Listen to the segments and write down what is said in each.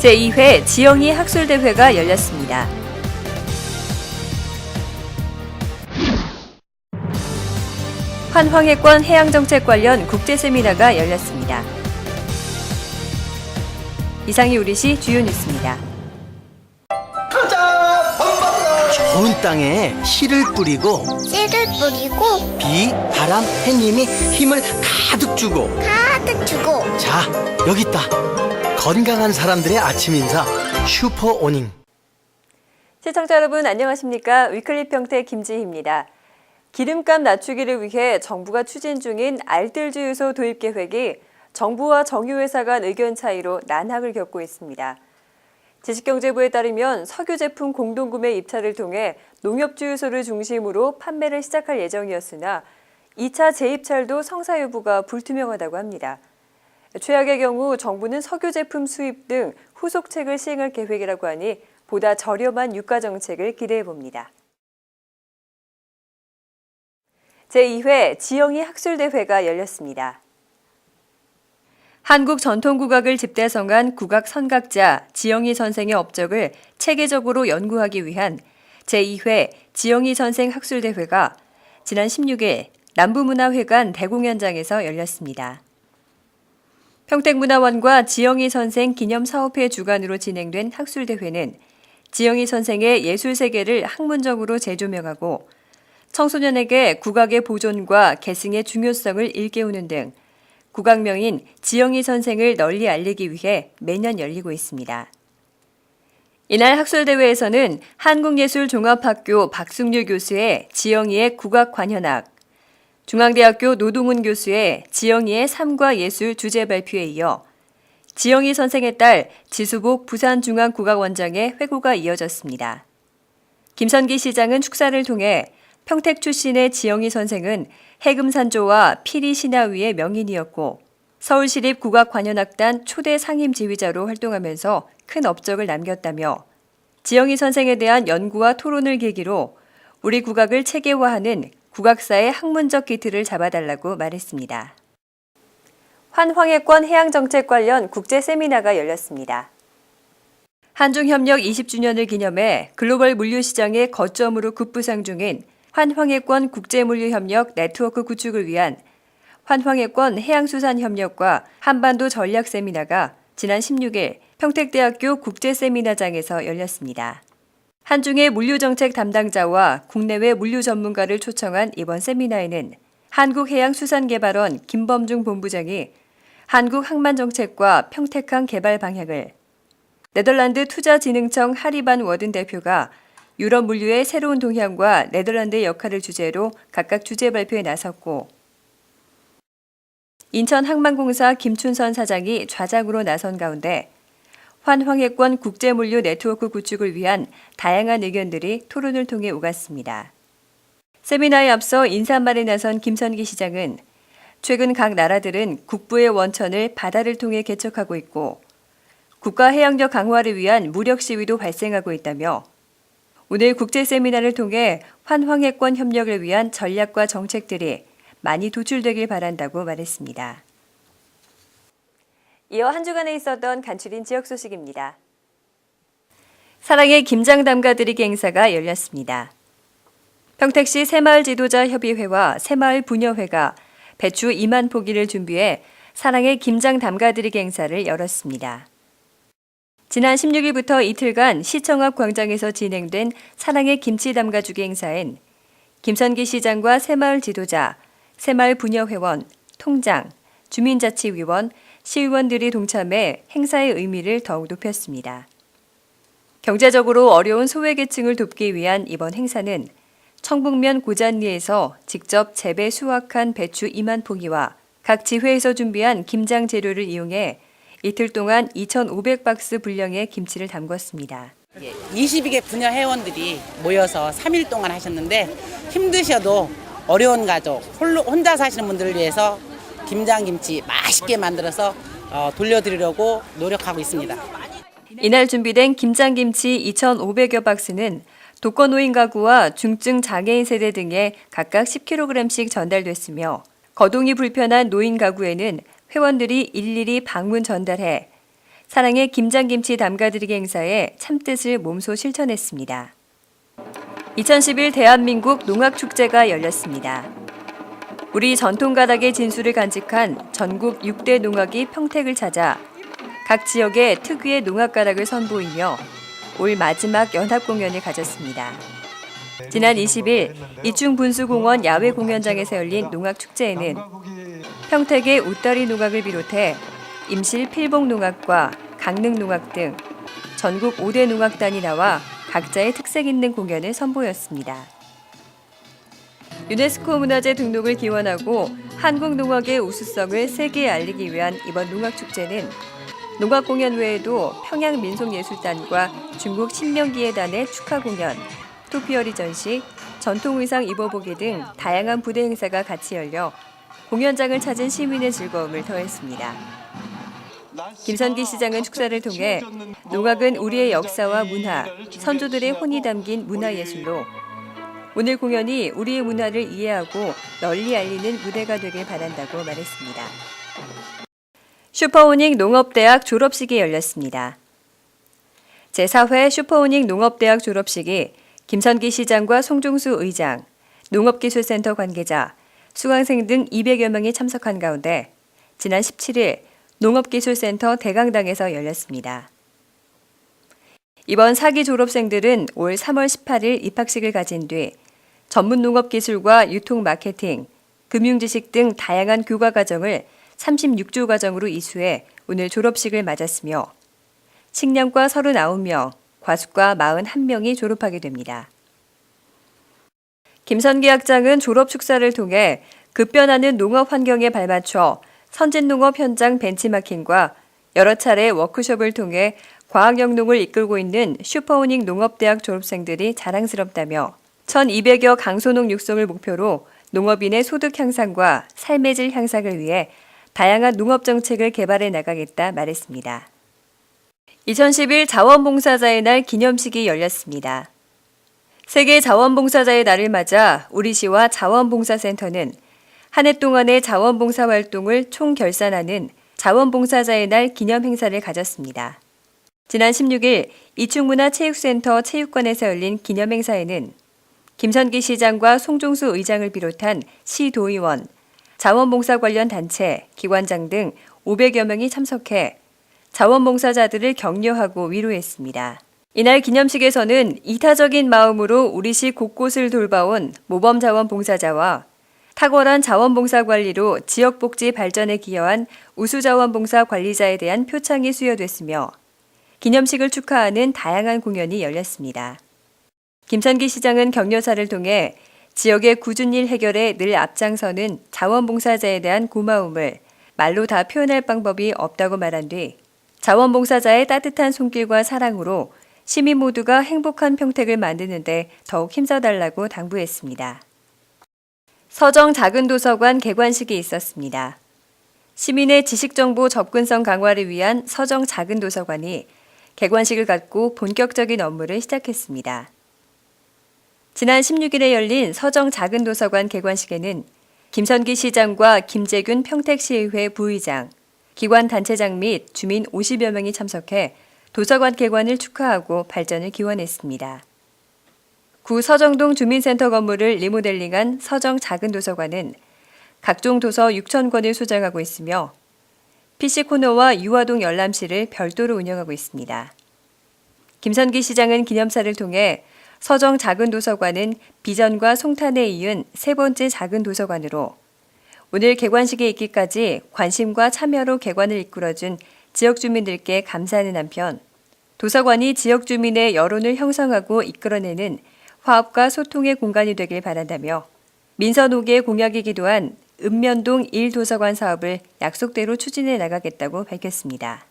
제2회 지영이 학술대회가 열렸습니다. 환황해권 해양정책 관련 국제세미나가 열렸습니다. 이상이 우리시 주요 뉴스입니다. 좋은 땅에 씨를 뿌리고 비, 바람, 해님이 힘을 가득 주고 자, 여기 있다. 건강한 사람들의 아침 인사 슈퍼오닝. 시청자 여러분 안녕하십니까? 위클리 평택 김지희입니다. 기름값 낮추기를 위해 정부가 추진 중인 알뜰주유소 도입 계획이 정부와 정유회사 간 의견 차이로 난항을 겪고 있습니다. 지식경제부에 따르면 석유 제품 공동구매 입찰을 통해 농협주유소를 중심으로 판매를 시작할 예정이었으나 2차 재입찰도 성사 여부가 불투명하다고 합니다. 최악의 경우 정부는 석유 제품 수입 등 후속책을 시행할 계획이라고 하니 보다 저렴한 유가 정책을 기대해봅니다. 제2회 지영이 학술대회가 열렸습니다. 한국 전통국악을 집대성한 국악 선각자 지영이 선생의 업적을 체계적으로 연구하기 위한 제2회 지영이 선생 학술대회가 지난 16일 남부문화회관 대공연장에서 열렸습니다. 평택문화원과 지영이 선생 기념사업회 주관으로 진행된 학술대회는 지영이 선생의 예술세계를 학문적으로 재조명하고 청소년에게 국악의 보존과 계승의 중요성을 일깨우는 등 국악명인 지영이 선생을 널리 알리기 위해 매년 열리고 있습니다. 이날 학술대회에서는 한국예술종합학교 박승률 교수의 지영이의 국악관현악, 중앙대학교 노동훈 교수의 지영이의 삶과 예술 주제 발표에 이어 지영이 선생의 딸 지수복 부산중앙국악원장의 회고가 이어졌습니다. 김선기 시장은 축사를 통해 평택 출신의 지영이 선생은 해금산조와 피리신하위의 명인이었고 서울시립국악관현악단 초대 상임 지휘자로 활동하면서 큰 업적을 남겼다며 지영이 선생에 대한 연구와 토론을 계기로 우리 국악을 체계화하는 국악사의 학문적 기틀을 잡아달라고 말했습니다. 환황해권 해양정책 관련 국제세미나가 열렸습니다. 한중협력 20주년을 기념해 글로벌 물류시장의 거점으로 급부상 중인 환황해권 국제물류협력 네트워크 구축을 위한 환황해권 해양수산협력과 한반도 전략세미나가 지난 16일 평택대학교 국제세미나장에서 열렸습니다. 한중의 물류정책 담당자와 국내외 물류 전문가를 초청한 이번 세미나에는 한국해양수산개발원 김범중 본부장이 한국항만정책과 평택항 개발 방향을, 네덜란드 투자진흥청 하리반 워든 대표가 유럽 물류의 새로운 동향과 네덜란드의 역할을 주제로 각각 주제 발표에 나섰고 인천항만공사 김춘선 사장이 좌장으로 나선 가운데 환황해권 국제물류 네트워크 구축을 위한 다양한 의견들이 토론을 통해 오갔습니다. 세미나에 앞서 인사말에 나선 김선기 시장은 최근 각 나라들은 국부의 원천을 바다를 통해 개척하고 있고 국가 해양력 강화를 위한 무력 시위도 발생하고 있다며 오늘 국제세미나를 통해 환황해권 협력을 위한 전략과 정책들이 많이 도출되길 바란다고 말했습니다. 이어 한 주간에 있었던 간추린 지역 소식입니다. 사랑의 김장 담가드리기 행사가 열렸습니다. 평택시 새마을지도자협의회와 새마을부녀회가 배추 2만 포기를 준비해 사랑의 김장 담가드리기 행사를 열었습니다. 지난 16일부터 이틀간 시청 앞 광장에서 진행된 사랑의 김치 담가주기 행사엔 김선기 시장과 새마을 지도자, 새마을 부녀회원, 통장, 주민자치위원, 시의원들이 동참해 행사의 의미를 더욱 높였습니다. 경제적으로 어려운 소외계층을 돕기 위한 이번 행사는 청북면 고잔리에서 직접 재배 수확한 배추 2만 포기와 각 지회에서 준비한 김장 재료를 이용해 이틀 동안 2,500박스 분량의 김치를 담궜습니다. 22개 분야 회원들이 모여서 3일 동안 하셨는데 힘드셔도 어려운 가족, 혼자 사시는 분들을 위해서 김장김치 맛있게 만들어서 돌려드리려고 노력하고 있습니다. 이날 준비된 김장김치 2,500여 박스는 독거노인 가구와 중증 장애인 세대 등에 각각 10kg씩 전달됐으며 거동이 불편한 노인 가구에는 회원들이 일일이 방문 전달해 사랑의 김장김치 담가드리기 행사에 참뜻을 몸소 실천했습니다. 2011 대한민국 농악축제가 열렸습니다. 우리 전통가닥의 진수를 간직한 전국 6대 농악이 평택을 찾아 각 지역의 특유의 농악가닥을 선보이며 올 마지막 연합공연을 가졌습니다. 지난 20일 이충분수공원 야외 공연장에서 열린 농악축제에는 평택의 웃다리 농악을 비롯해 임실 필봉농악과 강릉농악 등 전국 5대 농악단이 나와 각자의 특색 있는 공연을 선보였습니다. 유네스코 문화재 등록을 기원하고 한국 농악의 우수성을 세계에 알리기 위한 이번 농악축제는 농악 공연 외에도 평양민속예술단과 중국 신명기예단의 축하 공연, 토피어리 전시, 전통의상 입어보기 등 다양한 부대 행사가 같이 열려 공연장을 찾은 시민의 즐거움을 더했습니다. 김선기 시장은 축사를 통해 농악은 우리의 역사와 문화, 선조들의 혼이 담긴 문화예술로 오늘 공연이 우리의 문화를 이해하고 널리 알리는 무대가 되길 바란다고 말했습니다. 슈퍼오닉 농업대학 졸업식이 열렸습니다. 제4회 슈퍼오닉 농업대학 졸업식이 김선기 시장과 송중수 의장, 농업기술센터 관계자, 수강생 등 200여 명이 참석한 가운데 지난 17일 농업기술센터 대강당에서 열렸습니다. 이번 4기 졸업생들은 올 3월 18일 입학식을 가진 뒤 전문 농업기술과 유통마케팅, 금융지식 등 다양한 교과 과정을 36주 과정으로 이수해 오늘 졸업식을 맞았으며 식량과 39명, 과수과 41명이 졸업하게 됩니다. 김선기 학장은 졸업 축사를 통해 급변하는 농업 환경에 발맞춰 선진농업 현장 벤치마킹과 여러 차례 워크숍을 통해 과학영농을 이끌고 있는 슈퍼오닉 농업대학 졸업생들이 자랑스럽다며 1200여 강소농 육성을 목표로 농업인의 소득 향상과 삶의 질 향상을 위해 다양한 농업정책을 개발해 나가겠다 말했습니다. 2011 자원봉사자의 날 기념식이 열렸습니다. 세계 자원봉사자의 날을 맞아 우리시와 자원봉사센터는 한 해 동안의 자원봉사 활동을 총결산하는 자원봉사자의 날 기념 행사를 가졌습니다. 지난 16일 이충문화체육센터 체육관에서 열린 기념 행사에는 김선기 시장과 송종수 의장을 비롯한 시도의원, 자원봉사 관련 단체, 기관장 등 500여 명이 참석해 자원봉사자들을 격려하고 위로했습니다. 이날 기념식에서는 이타적인 마음으로 우리시 곳곳을 돌봐온 모범자원봉사자와 탁월한 자원봉사 관리로 지역복지 발전에 기여한 우수자원봉사 관리자에 대한 표창이 수여됐으며 기념식을 축하하는 다양한 공연이 열렸습니다. 김선기 시장은 격려사를 통해 지역의 굳은 일 해결에 늘 앞장서는 자원봉사자에 대한 고마움을 말로 다 표현할 방법이 없다고 말한 뒤 자원봉사자의 따뜻한 손길과 사랑으로 시민 모두가 행복한 평택을 만드는 데 더욱 힘써달라고 당부했습니다. 서정 작은도서관 개관식이 있었습니다. 시민의 지식정보 접근성 강화를 위한 서정 작은도서관이 개관식을 갖고 본격적인 업무를 시작했습니다. 지난 16일에 열린 서정 작은도서관 개관식에는 김선기 시장과 김재균 평택시의회 부의장, 기관 단체장 및 주민 50여 명이 참석해 도서관 개관을 축하하고 발전을 기원했습니다. 구 서정동 주민센터 건물을 리모델링한 서정 작은도서관은 각종 도서 6,000권을 소장하고 있으며 PC코너와 유화동 열람실을 별도로 운영하고 있습니다. 김선기 시장은 기념사를 통해 서정 작은도서관은 비전과 송탄에 이은 세 번째 작은도서관으로 오늘 개관식에 있기까지 관심과 참여로 개관을 이끌어준 지역 주민들께 감사하는 한편 도서관이 지역 주민의 여론을 형성하고 이끌어내는 화합과 소통의 공간이 되길 바란다며 민선5개의 공약이기도 한 읍면동 1도서관 사업을 약속대로 추진해 나가겠다고 밝혔습니다.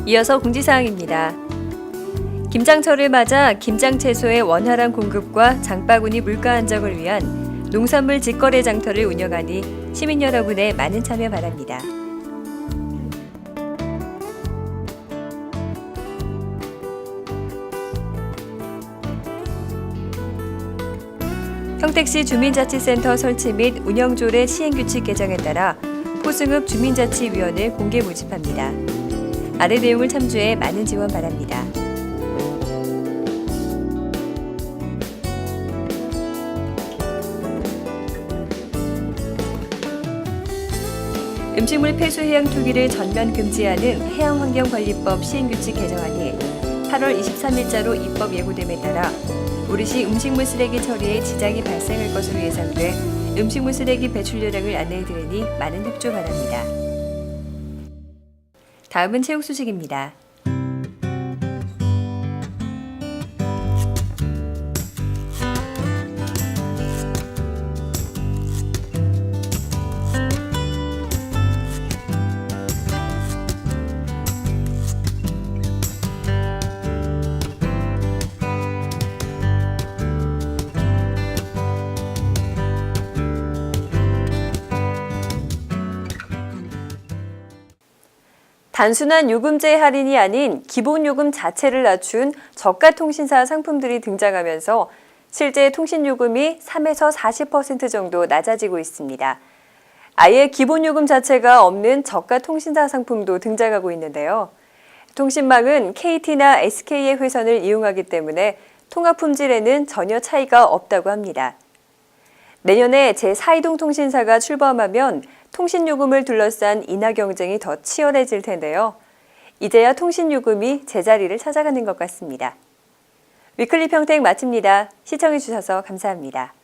이어서 공지사항입니다. 김장철을 맞아 김장채소의 원활한 공급과 장바구니 물가 안정을 위한 농산물 직거래 장터를 운영하니 시민 여러분의 많은 참여 바랍니다. 평택시 주민자치센터 설치 및 운영조례 시행규칙 개정에 따라 호승읍 주민자치위원회 공개 모집합니다. 아래 내용을 참조해 많은 지원 바랍니다. 음식물 폐수 해양 투기를 전면 금지하는 해양환경관리법 시행규칙 개정안이 8월 23일자로 입법 예고됨에 따라 우리시 음식물 쓰레기 처리에 지장이 발생할 것으로 예상돼 음식물 쓰레기 배출료량을 안내해드리니 많은 협조 바랍니다. 다음은 체육 소식입니다. 단순한 요금제 할인이 아닌 기본 요금 자체를 낮춘 저가 통신사 상품들이 등장하면서 실제 통신 요금이 3에서 40% 정도 낮아지고 있습니다. 아예 기본 요금 자체가 없는 저가 통신사 상품도 등장하고 있는데요. 통신망은 KT나 SK의 회선을 이용하기 때문에 통화 품질에는 전혀 차이가 없다고 합니다. 내년에 제4이동 통신사가 출범하면 통신요금을 둘러싼 인하 경쟁이 더 치열해질 텐데요. 이제야 통신요금이 제자리를 찾아가는 것 같습니다. 위클리 평택 마칩니다. 시청해주셔서 감사합니다.